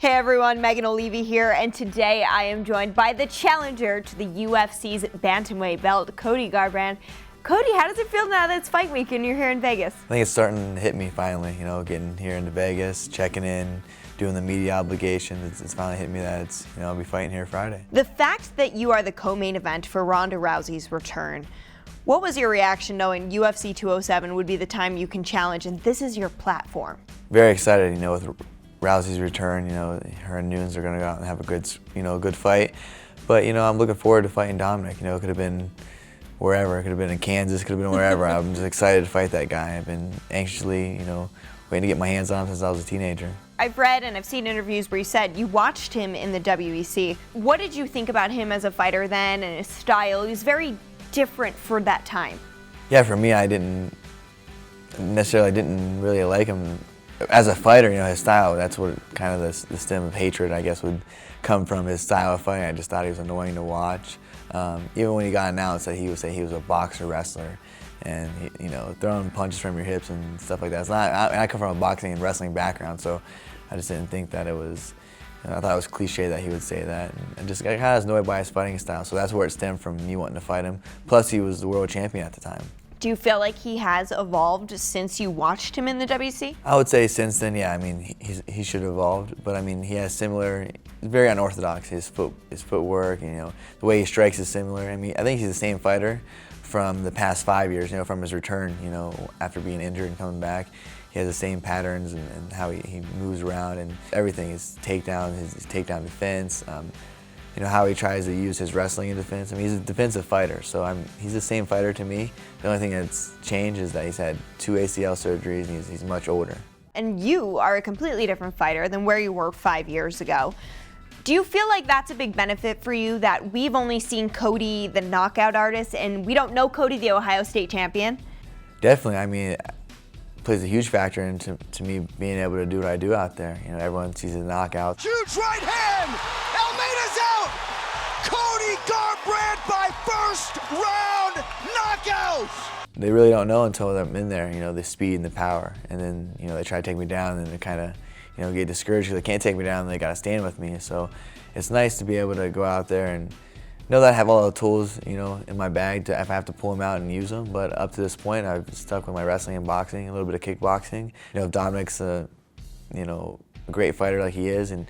Hey everyone, Megan Olivi here, and today I am joined by the challenger to the UFC's bantamweight belt, Cody Garbrandt. Cody, how does it feel now that it's fight week and you're here in Vegas? I think it's starting to hit me finally, getting here into Vegas, checking in, doing the media obligations. It's finally hit me that it's, I'll be fighting here Friday. The fact that you are the co-main event for Ronda Rousey's return, what was your reaction knowing UFC 207 would be the time you can challenge and this is your platform? Very excited, with Rousey's return, her and Nunes are going to go out and have a good fight. But, I'm looking forward to fighting Dominick. It could have been wherever. It could have been in Kansas, could have been wherever. I'm just excited to fight that guy. I've been anxiously, waiting to get my hands on him since I was a teenager. I've read and I've seen interviews where you said you watched him in the WEC. What did you think about him as a fighter then and his style? He was very different for that time. Yeah, for me, I didn't really like him as a fighter. His style, that's what kind of the stem of hatred, I guess, would come from, his style of fighting. I just thought he was annoying to watch. Even when he got announced that he would say he was a boxer wrestler and throwing punches from your hips and stuff like that. It's not, I come from a boxing and wrestling background, so I just didn't think that it was, I thought it was cliche that he would say that. And I kind of was annoyed by his fighting style, so that's where it stemmed from, me wanting to fight him. Plus, he was the world champion at the time. Do you feel like he has evolved since you watched him in the WC? I would say since then, yeah. I mean, he should have evolved, but I mean, he has similar, very unorthodox. His footwork, the way he strikes is similar. I mean, I think he's the same fighter from the past 5 years, from his return, after being injured and coming back. He has the same patterns and how he moves around and everything. His takedown, his takedown defense, how he tries to use his wrestling in defense. I mean, he's a defensive fighter, so he's the same fighter to me. The only thing that's changed is that he's had 2 ACL surgeries and he's much older. And you are a completely different fighter than where you were 5 years ago. Do you feel like that's a big benefit for you, that we've only seen Cody the knockout artist and we don't know Cody the Ohio State champion? Definitely. I mean, it plays a huge factor into me being able to do what I do out there. Everyone sees the knockout. Huge right hand! Almeida's out! Cody Garbrandt by first round knockout! They really don't know until I'm in there, the speed and the power. And then, they try to take me down and then they kind of, get discouraged because they can't take me down and they got to stand with me. So it's nice to be able to go out there and know that I have all the tools, in my bag to if I have to pull them out and use them. But up to this point, I've stuck with my wrestling and boxing, a little bit of kickboxing. Dominick's a great fighter like he is, and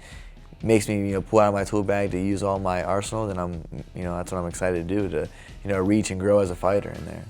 makes me pull out my tool bag to use all my arsenal. Then that's what I'm excited to do, to reach and grow as a fighter in there.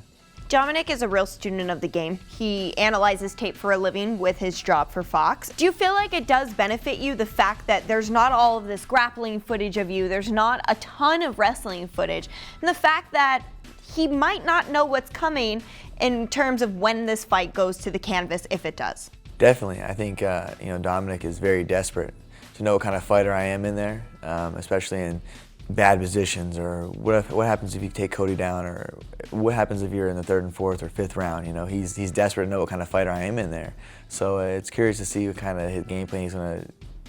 Dominick is a real student of the game. He analyzes tape for a living with his job for Fox. Do you feel like it does benefit you, the fact that there's not all of this grappling footage of you, there's not a ton of wrestling footage, and the fact that he might not know what's coming in terms of when this fight goes to the canvas, if it does? Definitely. I think Dominick is very desperate to know what kind of fighter I am in there, especially in bad positions, or what happens if you take Cody down, or what happens if you're in the 3rd and 4th or 5th round. He's desperate to know what kind of fighter I am in there. So it's curious to see what kind of his game plan he's going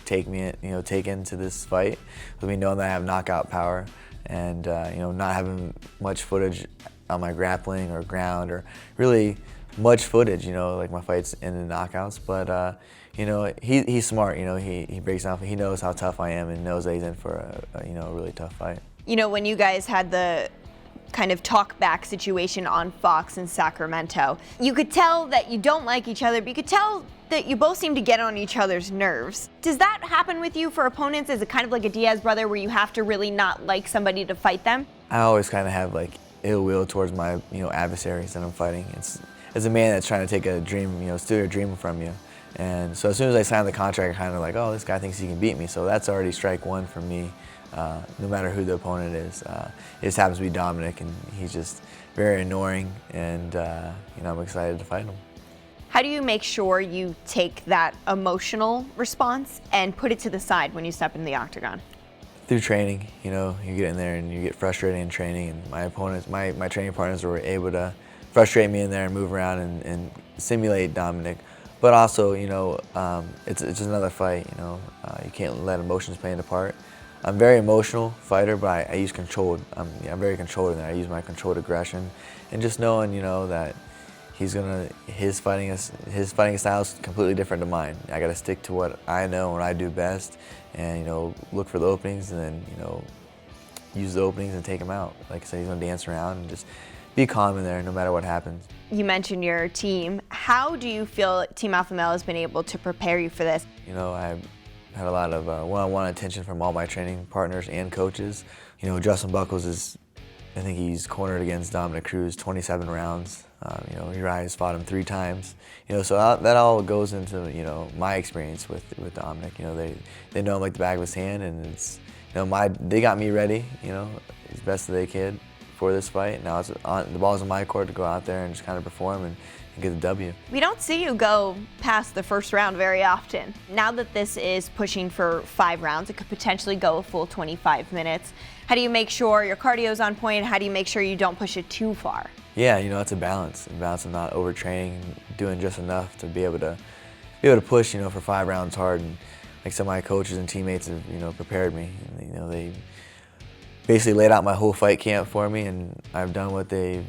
to take into this fight. With me knowing that I have knockout power, and not having much footage on my grappling or ground, or really much footage, like my fights in the knockouts. But he's smart. He breaks down. He knows how tough I am and knows that he's in for a really tough fight. When you guys had the kind of talk back situation on Fox in Sacramento, you could tell that you don't like each other, but you could tell that you both seem to get on each other's nerves. Does that happen with you for opponents? Is it kind of like a Diaz brother where you have to really not like somebody to fight them? I always kind of have like ill will towards my adversaries that I'm fighting. It's a man that's trying to take a dream, steal a dream from you. And so as soon as I signed the contract, I kind of like, oh, this guy thinks he can beat me. So that's already strike one for me, no matter who the opponent is. It just happens to be Dominick, and he's just very annoying, and I'm excited to fight him. How do you make sure you take that emotional response and put it to the side when you step in the octagon? Through training, you get in there and you get frustrated in training, and my opponents, my training partners were able to frustrate me in there and move around and simulate Dominick. But also, it's just another fight. You can't let emotions play into part. I'm a very emotional fighter, but I use controlled. I'm very controlled in there. I use my controlled aggression, and just knowing, that His fighting style is completely different to mine. I got to stick to what I know, what I do best, and look for the openings, and then use the openings and take them out. Like I said, he's gonna dance around and just be calm in there no matter what happens. You mentioned your team. How do you feel Team Alpha Male has been able to prepare you for this? I've had a lot of one-on-one attention from all my training partners and coaches. Justin Buchholz I think he's cornered against Dominick Cruz 27 rounds. Uriah's fought him 3 times. So that all goes into my experience with Dominick. They know him like the back of his hand, and it's they got me ready. As best as they could for this fight. Now the ball's on my court to go out there and just kind of perform and get the W. We don't see you go past the first round very often. Now that this is pushing for 5 rounds, it could potentially go a full 25 minutes. How do you make sure your cardio's on point? How do you make sure you don't push it too far? Yeah, it's a balance. A balance of not overtraining, doing just enough to be able to push, for 5 rounds hard. And like some of my coaches and teammates have, prepared me. And, they basically laid out my whole fight camp for me, and I've done what they've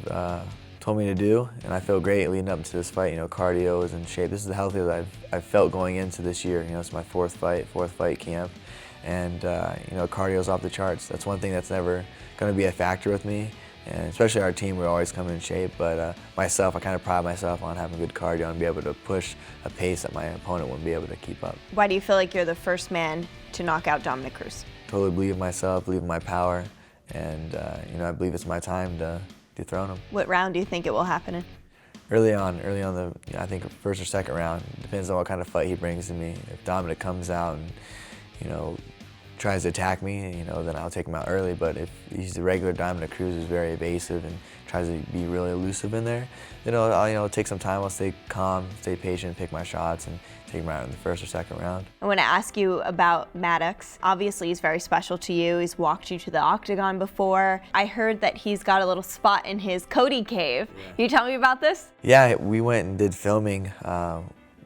told me to do, and I feel great leading up to this fight. Cardio is in shape. This is the healthiest I've felt going into this year. It's my fourth fight camp, and cardio's off the charts. That's one thing that's never going to be a factor with me, and especially our team, we're always coming in shape. But myself, I kind of pride myself on having good cardio and be able to push a pace that my opponent wouldn't be able to keep up. Why do you feel like you're the first man to knock out Dominick Cruz? Totally believe in myself, believe in my power, and I believe it's my time to dethrone him. What round do you think it will happen in? Early on I think first or second round. Depends on what kind of fight he brings to me. If Dominick comes out and tries to attack me, then I'll take him out early. But if he's the regular Dominick Cruz who's very evasive and tries to be really elusive in there, then I'll take some time. I'll stay calm, stay patient, pick my shots, and take him out in the first or second round. I want to ask you about Maddox. Obviously, he's very special to you. He's walked you to the octagon before. I heard that he's got a little spot in his Cody cave. Yeah. Can you tell me about this? Yeah, we went and did filming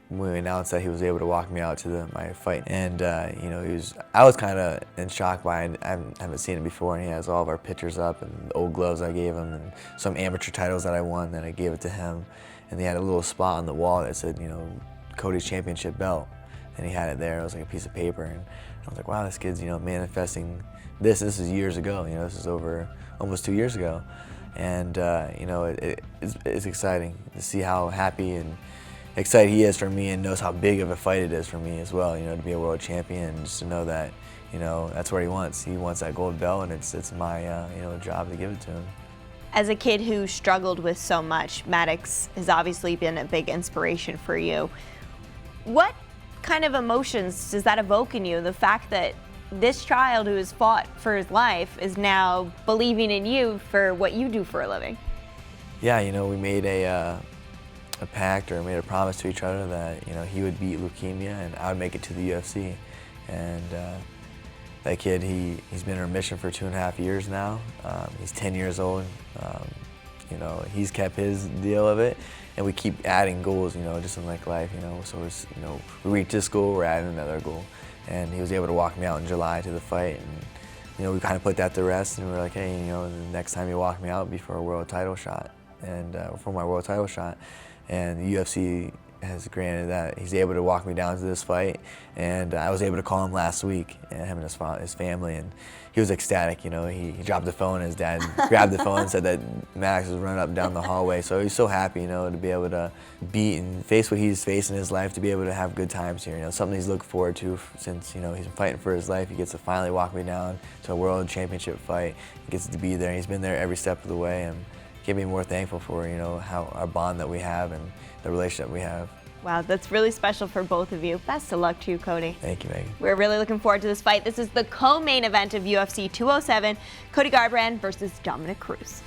when we announced that he was able to walk me out to my fight. And I was kind of in shock by it. I haven't seen it before, and he has all of our pictures up and the old gloves I gave him and some amateur titles that I won that I gave it to him. And they had a little spot on the wall that said, Cody's championship belt, and he had it there. It was like a piece of paper, and I was like, wow, this kid's manifesting this. This is years ago. This is over almost 2 years ago, and it's exciting to see how happy and excited he is for me, and knows how big of a fight it is for me as well. To be a world champion, and just to know that that's what he wants. He wants that gold belt, and it's my job to give it to him. As a kid who struggled with so much, Maddox has obviously been a big inspiration for you. What kind of emotions does that evoke in you? The fact that this child who has fought for his life is now believing in you for what you do for a living. Yeah, we made a pact, or made a promise to each other that he would beat leukemia and I would make it to the UFC. And that kid, he's been in remission for 2.5 years now. He's 10 years old. He's kept his deal of it, and we keep adding goals. Just in like life. So we reach this goal, we're adding another goal. And he was able to walk me out in July to the fight, and we kind of put that to rest. And we were like, hey, the next time you walk me out, be for a world title shot, and for my world title shot. And the UFC has granted that he's able to walk me down to this fight, and I was able to call him last week, and him and his family, and he was ecstatic. He dropped the phone, and his dad grabbed the phone and said that Maddox was running up and down the hallway. So he's so happy, to be able to beat and face what he's faced in his life, to be able to have good times here. Something he's looked forward to since he's been fighting for his life. He gets to finally walk me down to a world championship fight. He gets to be there. He's been there every step of the way, and can't be more thankful for how our bond that we have and the relationship we have. Wow, that's really special for both of you. Best of luck to you, Cody. Thank you, Megan. We're really looking forward to this fight. This is the co-main event of UFC 207, Cody Garbrandt versus Dominick Cruz.